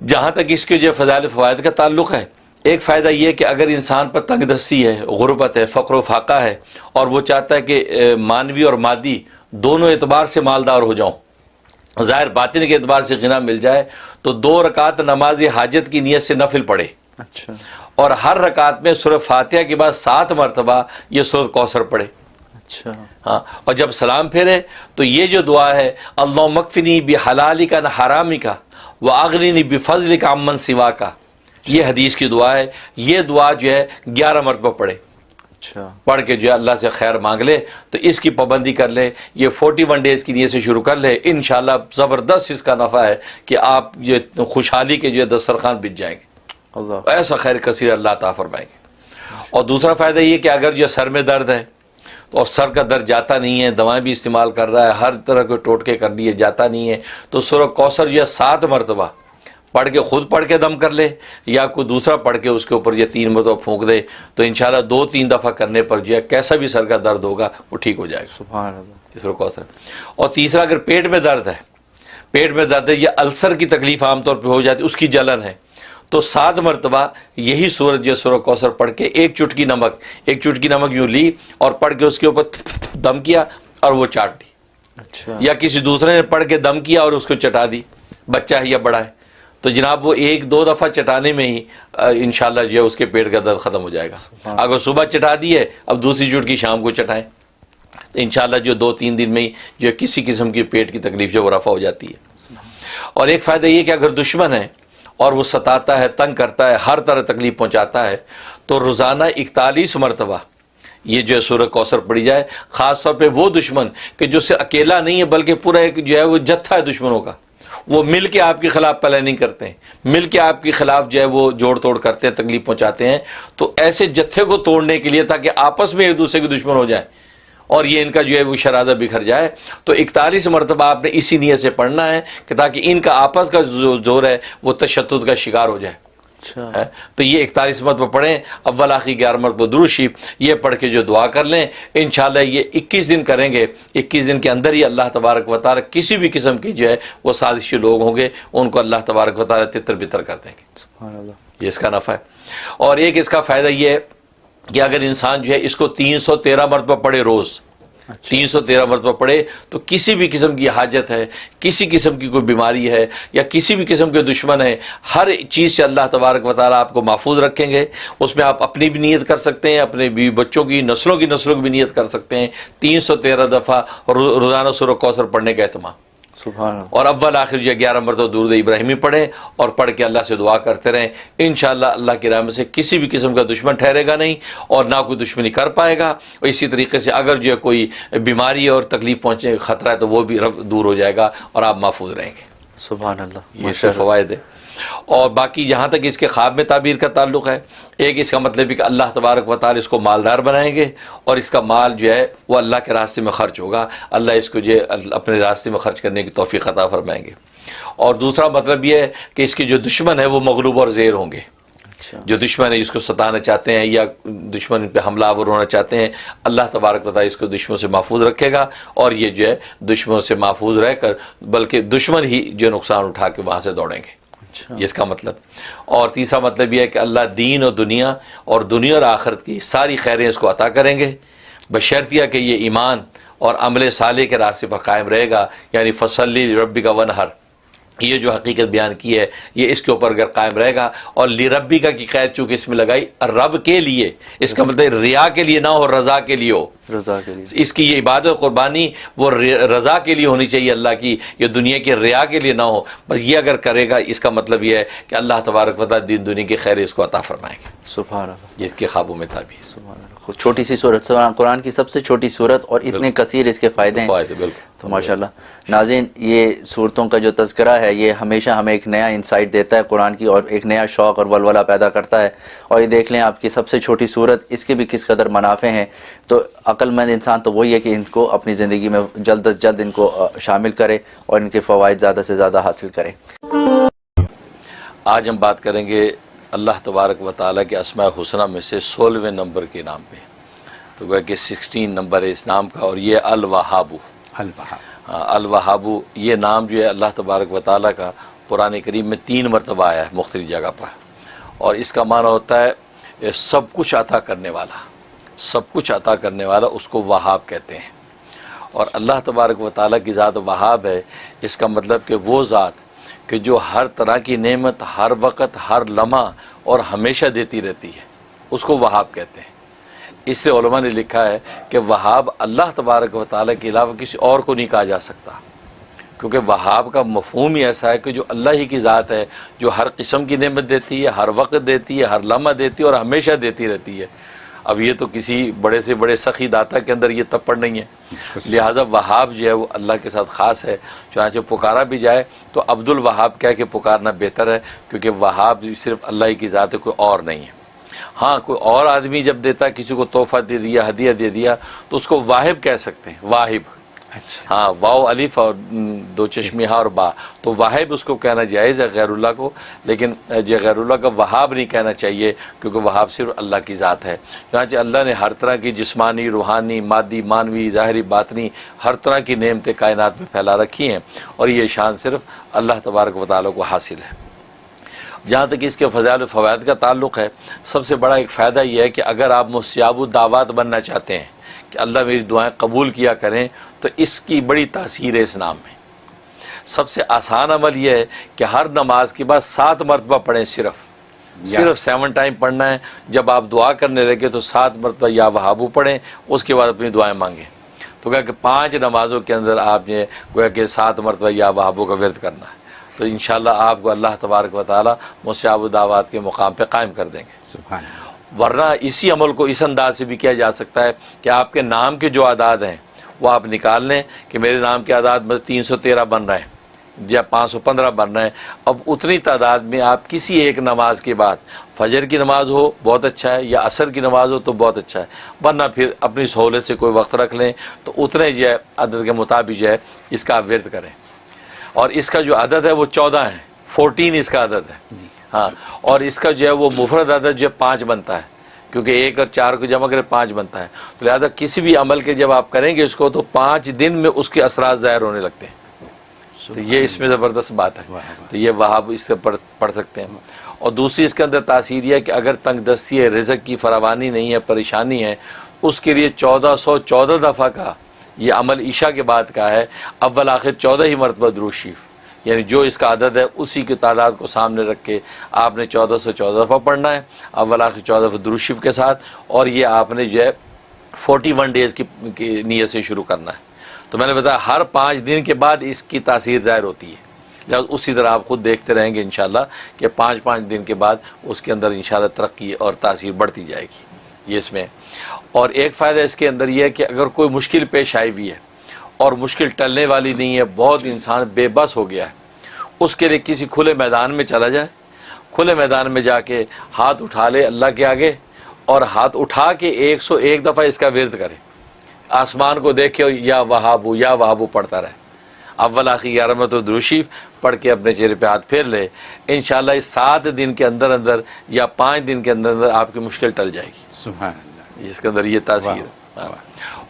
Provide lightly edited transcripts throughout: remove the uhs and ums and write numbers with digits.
جہاں تک اس کے جو فضائل فوائد کا تعلق ہے، ایک فائدہ یہ کہ اگر انسان پر تنگ دستی ہے، غربت ہے، فقر و فاقہ ہے، اور وہ چاہتا ہے کہ مانوی اور مادی دونوں اعتبار سے مالدار ہو جاؤں، ظاہر باطن کے اعتبار سے غنا مل جائے، تو 2 رکعت نماز حاجت کی نیت سے نفل پڑھے، اچھا، اور ہر رکعت میں سورہ فاتحہ کے بعد 7 مرتبہ یہ سورۃ کوثر پڑھے۔ اچھا، ہاں، اور جب سلام پھیرے تو یہ جو دعا ہے، اللہم اکفنی بحلالک عن حرامک واغننی بفضلک عمن سواک، یہ حدیث کی دعا ہے۔ یہ دعا جو ہے 11 مرتبہ پڑھے، اچھا، پڑھ کے جو ہے اللہ سے خیر مانگ لے، تو اس کی پابندی کر لے، یہ 41 ڈیز کی نیت سے شروع کر لے، انشاءاللہ زبردست اس کا نفع ہے کہ آپ یہ خوشحالی کے جو ہے دسترخوان بچ جائیں گے، اللہ، ایسا خیر کثیر اللہ عطا فرمائیں گے۔ اور دوسرا فائدہ یہ کہ اگر جو سر میں درد ہے اور سر کا درد جاتا نہیں ہے، دوائیں بھی استعمال کر رہا ہے، ہر طرح کے ٹوٹکے کر لیے جاتا نہیں ہے، تو سورہ کوثر جو ہے 7 مرتبہ پڑھ کے خود پڑھ کے دم کر لے، یا کوئی دوسرا پڑھ کے اس کے اوپر یہ 3 مرتبہ پھونک دے، تو انشاءاللہ 2-3 دفعہ کرنے پر جو ہے کیسا بھی سر کا درد ہوگا وہ ٹھیک ہو جائے گا۔ سبحان اللہ، سورہ کوثر۔ اور تیسرا، اگر پیٹ میں درد ہے، پیٹ میں درد ہے یا السر کی تکلیف عام طور پہ ہو جاتی ہے، اس کی جلن ہے، تو 7 مرتبہ یہی سورج جو سورہ کوثر پڑھ کے ایک چٹکی نمک یوں لی اور پڑھ کے اس کے اوپر دم کیا اور وہ چاٹ لی، اچھا، یا کسی دوسرے نے پڑھ کے دم کیا اور اس کو چٹا دی، بچہ ہے یا بڑا ہے، تو جناب وہ 1-2 دفعہ چٹانے میں ہی انشاءاللہ جو ہے اس کے پیٹ کا درد ختم ہو جائے گا۔ اگر صبح چٹا دی ہے، اب دوسری چٹکی شام کو چٹائیں، انشاءاللہ جو 2-3 دن میں ہی جو ہے کسی قسم کی پیٹ کی تکلیف جو وہ رفع ہو جاتی ہے۔ اور ایک فائدہ یہ کہ اگر دشمن ہے اور وہ ستاتا ہے، تنگ کرتا ہے، ہر طرح تکلیف پہنچاتا ہے، تو روزانہ 41 مرتبہ یہ جو ہے سورہ کوثر پڑھی جائے، خاص طور پہ وہ دشمن کہ جو صرف اکیلا نہیں ہے بلکہ پورا ایک جو ہے وہ جتھا ہے دشمنوں کا، وہ مل کے آپ کے خلاف پلاننگ کرتے ہیں، مل کے آپ کے خلاف جو ہے وہ جوڑ توڑ کرتے ہیں، تکلیف پہنچاتے ہیں، تو ایسے جتھے کو توڑنے کے لیے تاکہ آپس میں ایک دوسرے کے دشمن ہو جائے اور یہ ان کا جو ہے وہ شرازہ بکھر جائے، تو 41 مرتبہ آپ نے اسی نیت سے پڑھنا ہے کہ تاکہ ان کا آپس کا زور ہے وہ تشدد کا شکار ہو جائے۔ اچھا، تو یہ 41 مرتبہ پڑھیں، اول آخری 11 مرتبہ درود شریف یہ پڑھ کے جو دعا کر لیں، انشاءاللہ یہ 21 دن کریں گے، 21 دن کے اندر ہی اللہ تبارک و تعالی کسی بھی قسم کی جو ہے وہ سازشی لوگ ہوں گے ان کو اللہ تبارک و تعالی تتر بتر کر دیں گے۔ سبحان اللہ، یہ اس کا نفع ہے۔ اور ایک اس کا فائدہ یہ ہے کہ اگر انسان جو ہے اس کو 313 مرتبہ پڑھے، روز 313 مرتبہ پڑھے، تو کسی بھی قسم کی حاجت ہے، کسی قسم کی کوئی بیماری ہے یا کسی بھی قسم کے دشمن ہے، ہر چیز سے اللہ تبارک و تعالیٰ آپ کو محفوظ رکھیں گے۔ اس میں آپ اپنی بھی نیت کر سکتے ہیں، اپنے بیوی بچوں کی نسلوں کی بھی نیت کر سکتے ہیں۔ 313 دفعہ روزانہ سورہ کوثر پڑھنے کا اہتمام، سبحان اللہ، اور اول آخر جو 11 مرتبہ درود ابراہیمی پڑھیں اور پڑھ کے اللہ سے دعا کرتے رہیں، انشاءاللہ اللہ کی رحمت سے کسی بھی قسم کا دشمن ٹھہرے گا نہیں اور نہ کوئی دشمنی کر پائے گا۔ اور اسی طریقے سے اگر جو ہے کوئی بیماری اور تکلیف پہنچنے کا خطرہ ہے تو وہ بھی دور ہو جائے گا اور آپ محفوظ رہیں گے۔ سبحان اللہ، یہ اس کے فوائد ہے۔ اور باقی جہاں تک اس کے خواب میں تعبیر کا تعلق ہے، ایک اس کا مطلب ہے کہ اللہ تبارک و تعالی اس کو مالدار بنائیں گے اور اس کا مال جو ہے وہ اللہ کے راستے میں خرچ ہوگا، اللہ اس کو جو ہے اپنے راستے میں خرچ کرنے کی توفیق عطا فرمائیں گے۔ اور دوسرا مطلب یہ ہے کہ اس کے جو دشمن ہیں وہ مغلوب اور زیر ہوں گے۔ جو دشمن ہے جس کو ستانا چاہتے ہیں یا دشمن پہ حملہ آور ہونا چاہتے ہیں، اللہ تبارک و تعالی اس کو دشمن سے محفوظ رکھے گا اور یہ جو ہے دشمن سے محفوظ رہ کر بلکہ دشمن ہی جو نقصان اٹھا کے وہاں سے دوڑیں گے، یہ اس کا مطلب۔ اور تیسرا مطلب یہ ہے کہ اللہ دین اور دنیا اور آخرت کی ساری خیریں اس کو عطا کریں گے، بشرطیہ کہ یہ ایمان اور عمل صالح کے راستے پر قائم رہے گا، یعنی فصلی لربک ونحر، یہ جو حقیقت بیان کی ہے یہ اس کے اوپر اگر قائم رہے گا۔ اور لربی کا کی قید چونکہ اس میں لگائی رب کے لیے، اس کا مطلب ریا کے لیے نہ ہو، رضا کے لیے ہو، رضا کے لیے، اس کی یہ عبادت و قربانی وہ رضا کے لیے ہونی چاہیے اللہ کی، یہ دنیا کی ریا کے لیے نہ ہو۔ بس یہ اگر کرے گا اس کا مطلب یہ ہے کہ اللہ تبارک و تعالی دین دنیا کی خیر اس کو عطا فرمائیں گے۔ سبحان اللہ، یہ اس کے خوابوں میں تعبیر۔ سبحان اللہ، چھوٹی سی صورت، قرآن کی سب سے چھوٹی صورت اور اتنے کثیر اس کے فائدے ہیں، بالکل۔ تو ماشاءاللہ ناظرین یہ صورتوں کا جو تذکرہ ہے یہ ہمیشہ ہمیں ایک نیا انسائٹ دیتا ہے قرآن کی اور ایک نیا شوق اور ولولہ پیدا کرتا ہے۔ اور یہ دیکھ لیں آپ کی سب سے چھوٹی صورت، اس کے بھی کس قدر منافع ہیں۔ تو عقل مند انسان تو وہی ہے کہ ان کو اپنی زندگی میں جلد از جلد ان کو شامل کرے اور ان کے فوائد زیادہ سے زیادہ حاصل کرے۔ آج ہم بات کریں گے اللہ تبارک و تعالیٰ کے اسماء حسنہ میں سے 16ویں نمبر کے نام پہ، تو گویا کہ 16 نمبر ہے اس نام کا، اور یہ الوہاب، الوہاب یہ نام جو ہے اللہ تبارک و تعالیٰ کا قرآن کریم میں 3 مرتبہ آیا ہے مختلف جگہ پر، اور اس کا معنی ہوتا ہے سب کچھ عطا کرنے والا، سب کچھ عطا کرنے والا، اس کو وہاب کہتے ہیں۔ اور اللہ تبارک و تعالیٰ کی ذات وہاب ہے، اس کا مطلب کہ وہ ذات کہ جو ہر طرح کی نعمت ہر وقت ہر لمحہ اور ہمیشہ دیتی رہتی ہے، اس کو وہاب کہتے ہیں۔ اس لیے علماء نے لکھا ہے کہ وہاب اللہ تبارک و تعالیٰ کے علاوہ کسی اور کو نہیں کہا جا سکتا، کیونکہ وہاب کا مفہوم ہی ایسا ہے کہ جو اللہ ہی کی ذات ہے، جو ہر قسم کی نعمت دیتی ہے، ہر وقت دیتی ہے، ہر لمحہ دیتی ہے اور ہمیشہ دیتی رہتی ہے۔ اب یہ تو کسی بڑے سے بڑے سخی داتا کے اندر یہ تپڑ نہیں ہے، لہٰذا وہاب جو ہے وہ اللہ کے ساتھ خاص ہے۔ چنانچہ پکارا بھی جائے تو عبد الوہاب کہہ کے پکارنا بہتر ہے، کیونکہ وہاب صرف اللہ ہی کی ذات ہے، کوئی اور نہیں ہے۔ ہاں کوئی اور آدمی جب دیتا ہے، کسی کو تحفہ دے دیا، ہدیہ دے دیا، تو اس کو واہب کہہ سکتے ہیں، واہب۔ اچھا، ہاں، واو الف اور 2 چشمی ہاں اور با، تو واہب اس کو کہنا جائز ہے غیر اللہ کو، لیکن یہ غیر اللہ کا وہاب نہیں کہنا چاہیے، کیونکہ وہاب صرف اللہ کی ذات ہے۔ چنانچہ اللہ نے ہر طرح کی جسمانی، روحانی، مادی، مانوی، ظاہری، باطنی، ہر طرح کی نعمتیں کائنات میں پھیلا رکھی ہیں، اور یہ شان صرف اللہ تبارک و تعالیٰ کو حاصل ہے۔ جہاں تک اس کے فضائل و فوائد کا تعلق ہے، سب سے بڑا ایک فائدہ یہ ہے کہ اگر آپ مستجاب الدعوات بننا چاہتے ہیں کہ اللہ میری دعائیں قبول کیا کریں، تو اس کی بڑی تاثیر ہے اس نام میں۔ سب سے آسان عمل یہ ہے کہ ہر نماز کے بعد 7 مرتبہ پڑھیں، صرف 7 ٹائم پڑھنا ہے۔ جب آپ دعا کرنے لگے تو 7 مرتبہ یا وہابو پڑھیں، اس کے بعد اپنی دعائیں مانگیں۔ تو کہا کہ 5 نمازوں کے اندر آپ نے گویا کہ 7 مرتبہ یا وہابو کا ورد کرنا ہے، تو انشاءاللہ آپ کو اللہ تبارک و تعالیٰ مستجاب الدعوات کے مقام پہ قائم کر دیں گے۔ سبحان اللہ۔ ورنہ اسی عمل کو اس انداز سے بھی کیا جا سکتا ہے کہ آپ کے نام کے جو اعداد ہیں وہ آپ نکال لیں کہ میرے نام کے اعداد میں 313 بن رہے ہیں یا 515 بن رہے ہیں۔ اب اتنی تعداد میں آپ کسی ایک نماز کے بعد، فجر کی نماز ہو بہت اچھا ہے، یا عصر کی نماز ہو تو بہت اچھا ہے، ورنہ پھر اپنی سہولت سے کوئی وقت رکھ لیں، تو اتنے جو ہے عدد کے مطابق جو ہے اس کا آپ ورد کریں۔ اور اس کا جو عدد ہے وہ 14 ہے، 14 اس کا عدد ہے۔ ہاں، اور اس کا جو ہے وہ مفرد عدد جو ہے 5 بنتا ہے، کیونکہ 1 اور 4 کو جمع کرے 5 بنتا ہے، تو لہذا کسی بھی عمل کے جب آپ کریں گے اس کو، تو 5 دن میں اس کے اثرات ظاہر ہونے لگتے ہیں۔ تو یہ اس میں زبردست بات ہے، تو یہ وہاب اس سے پڑھ سکتے ہیں۔ اور دوسری اس کے اندر تاثیر یہ ہے کہ اگر تنگ دستی ہے، رزق کی فراوانی نہیں ہے، پریشانی ہے، اس کے لیے 1414 دفعہ کا یہ عمل عشاء کے بعد کا ہے، اول آخر 14 ہی مرتبہ درود شریف، یعنی جو اس کا عدد ہے اسی کی تعداد کو سامنے رکھ کے آپ نے 1414 دفعہ پڑھنا ہے، اول آخر 14 دفعہ درود شریف کے ساتھ، اور یہ آپ نے جو ہے 41 ڈیز کی نیت سے شروع کرنا ہے۔ تو میں نے بتایا ہر 5 دن کے بعد اس کی تاثیر ظاہر ہوتی ہے، لہٰذا اسی طرح آپ خود دیکھتے رہیں گے انشاءاللہ کہ 5 دن کے بعد اس کے اندر انشاءاللہ ترقی اور تاثیر بڑھتی جائے گی، یہ اس میں۔ اور ایک فائدہ اس کے اندر یہ ہے کہ اگر کوئی مشکل پیش آئی ہوئی ہے اور مشکل ٹلنے والی نہیں ہے، بہت انسان بے بس ہو گیا ہے، اس کے لیے کسی کھلے میدان میں چلا جائے، کھلے میدان میں جا کے ہاتھ اٹھا لے اللہ کے آگے، اور ہاتھ اٹھا کے 101 دفعہ اس کا ورد کرے، آسمان کو دیکھے اور یا وہابو پڑھتا رہے، اول آخر 11 مرتبہ درود شریف پڑھ کے اپنے چہرے پہ ہاتھ پھیر لے، انشاءاللہ اس 7 دن کے اندر اندر یا 5 دن کے اندر اندر آپ کی مشکل ٹل جائے گی۔ سبحان اللہ۔ اس کے اندر یہ تاثیر ہے۔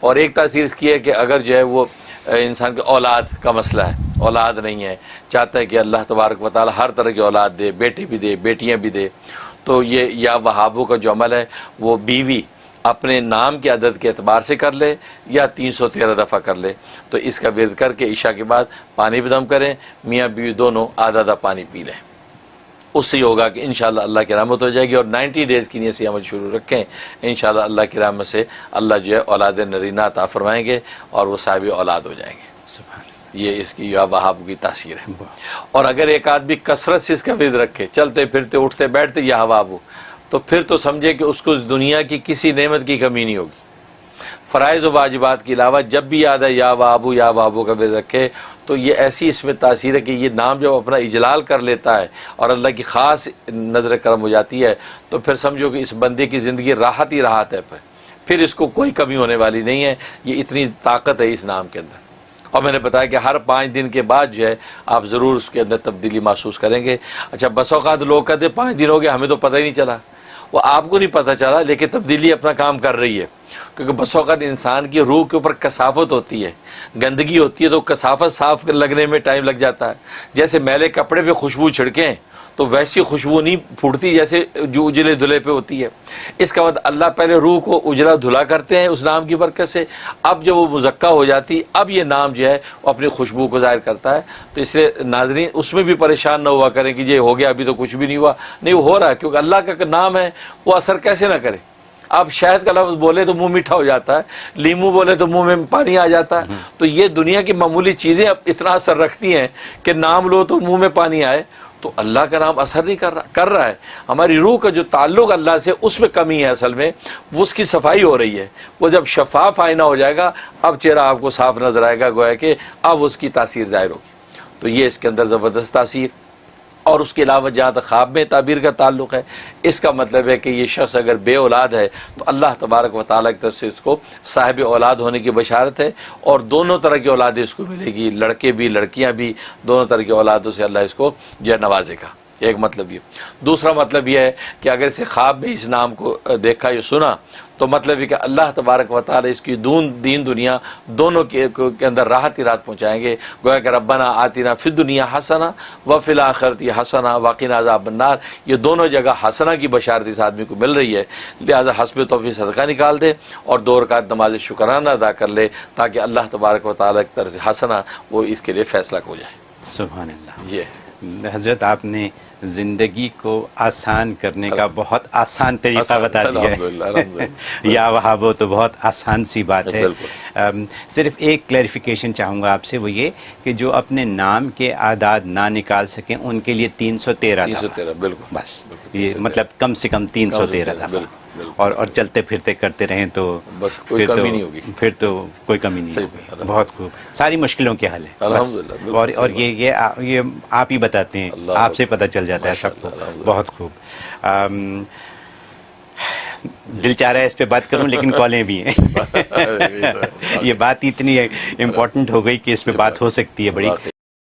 اور ایک تاثیر اس کی ہے کہ اگر جو ہے وہ انسان کے اولاد کا مسئلہ ہے، اولاد نہیں ہے، چاہتا ہے کہ اللہ تبارک و تعالی ہر طرح کی اولاد دے، بیٹے بھی دے، بیٹیاں بھی دے، تو یہ یا وہابوں کا جو عمل ہے وہ بیوی اپنے نام کے عدد کے اعتبار سے کر لے یا 313 دفعہ کر لے، تو اس کا ورد کر کے عشاء کے بعد پانی بھی دم کریں، میاں بیوی دونوں آدھا آدھا پانی پی لیں، اس سے یہ ہوگا کہ انشاءاللہ اللہ کی رحمت ہو جائے گی۔ اور 90 ڈیز کی نیت سے عمل شروع رکھیں، انشاءاللہ اللہ کی رحمت سے اللہ جو ہے اولاد نرینہ عطا فرمائیں گے اور وہ صاحب اولاد ہو جائیں گے۔ سبحان اللہ۔ یہ اس کی یا وہاب کی تاثیر ہے۔ اور اگر ایک آدمی کثرت سے اس کا ورد رکھے، چلتے پھرتے اٹھتے بیٹھتے یا وہاب ہو، تو پھر تو سمجھے کہ اس کو اس دنیا کی کسی نعمت کی کمی نہیں ہوگی۔ فرائض و واجبات کے علاوہ جب بھی یاد ہے یا وہابو کا ورد رکھے، تو یہ ایسی اس میں تاثیر ہے کہ یہ نام جب اپنا اجلال کر لیتا ہے اور اللہ کی خاص نظر کرم ہو جاتی ہے، تو پھر سمجھو کہ اس بندے کی زندگی راحت ہی راحت ہے، پھر اس کو کوئی کمی ہونے والی نہیں ہے۔ یہ اتنی طاقت ہے اس نام کے اندر۔ اور میں نے بتایا کہ ہر 5 دن کے بعد جو ہے آپ ضرور اس کے اندر تبدیلی محسوس کریں گے۔ اچھا، بس اوقات لوگ کہتے ہیں 5 دن ہو گئے ہمیں تو پتہ ہی نہیں چلا، وہ آپ کو نہیں پتہ چلا، لیکن تبدیلی اپنا کام کر رہی ہے، کیونکہ بس اوقات انسان کی روح کے اوپر کثافت ہوتی ہے، گندگی ہوتی ہے، تو کثافت صاف لگنے میں ٹائم لگ جاتا ہے. جیسے میلے کپڑے پہ خوشبو چھڑکیں تو ویسی خوشبو نہیں پھوٹتی جیسے جو اجلے دھلے پہ ہوتی ہے. اس کا مطلب اللہ پہلے روح کو اجلا دھلا کرتے ہیں اس نام کی برکت سے، اب جب وہ مزکہ ہو جاتی اب یہ نام جو ہے وہ اپنی خوشبو کو ظاہر کرتا ہے. تو اس لیے ناظرین اس میں بھی پریشان نہ ہوا کریں کہ یہ ہو گیا ابھی تو کچھ بھی نہیں ہوا. نہیں، وہ ہو رہا ہے، کیونکہ اللہ کا نام ہے وہ اثر کیسے نہ کرے. آپ شہد کا لفظ بولے تو منہ میٹھا ہو جاتا ہے، لیمو بولے تو منہ میں پانی آ جاتا ہے. تو یہ دنیا کی معمولی چیزیں اب اتنا اثر رکھتی ہیں کہ نام لو تو منہ میں پانی آئے. تو اللہ کا نام اثر نہیں کر رہا ہے. ہماری روح کا جو تعلق اللہ سے اس میں کمی ہے، اصل میں وہ اس کی صفائی ہو رہی ہے. وہ جب شفاف آئینہ ہو جائے گا اب چہرہ آپ کو صاف نظر آئے گا، گویا کہ اب اس کی تاثیر ظاہر ہوگی. تو یہ اس کے اندر زبردست تاثیر. اور اس کے علاوہ جہاں تک خواب میں تعبیر کا تعلق ہے، اس کا مطلب ہے کہ یہ شخص اگر بے اولاد ہے تو اللہ تبارک و تعالیٰ کی طرف سے اس کو صاحب اولاد ہونے کی بشارت ہے، اور دونوں طرح کی اولادیں اس کو ملے گی، لڑکے بھی لڑکیاں بھی، دونوں طرح کی اولادوں سے اللہ اس کو جو ہے نوازے گا. ایک مطلب یہ. دوسرا مطلب یہ ہے کہ اگر اسے خواب میں اس نام کو دیکھا یا سنا تو مطلب یہ کہ اللہ تبارک و تعالی اس کی دین دنیا دونوں کے اندر راحت ہی راحت پہنچائیں گے. گویا کہ ربنا آتنا فی الدنیا حسنہ وفی الآخرۃ حسنہ وقنا عذاب النار، یہ دونوں جگہ حسنہ کی بشارت اس آدمی کو مل رہی ہے. لہذا حسب توفیق صدقہ نکال دے اور 2 رکعت نماز شکرانہ ادا کر لے تاکہ اللہ تبارک و تعالی کی طرف سے حسنہ وہ اس کے لیے فیصلہ ہو جائے. سبحان اللہ. یہ حضرت آپ نے زندگی کو آسان کرنے کا بہت آسان طریقہ بتا دیا ہے. یا وہابو تو بہت آسان سی بات ہے. صرف ایک کلیریفیکیشن چاہوں گا آپ سے، وہ یہ کہ جو اپنے نام کے اعداد نہ نکال سکیں ان کے لیے 313 313 بالکل بس، یہ مطلب کم سے کم 313 دفعہ، اور چلتے پھرتے کرتے رہیں تو بس کوئی کمی نہیں ہوگی، پھر تو کوئی کمی نہیں ہوگی. بہت خوب، ساری مشکلوں کے حل ہے الحمدللہ. اور یہ آپ ہی بتاتے ہیں، آپ سے پتہ چل جاتا ہے سب کو. بہت خوب. دل چاہ رہا ہے اس پہ بات کروں لیکن کالیں بھی ہیں. یہ بات اتنی امپورٹنٹ ہو گئی کہ اس پہ بات ہو سکتی ہے بڑی.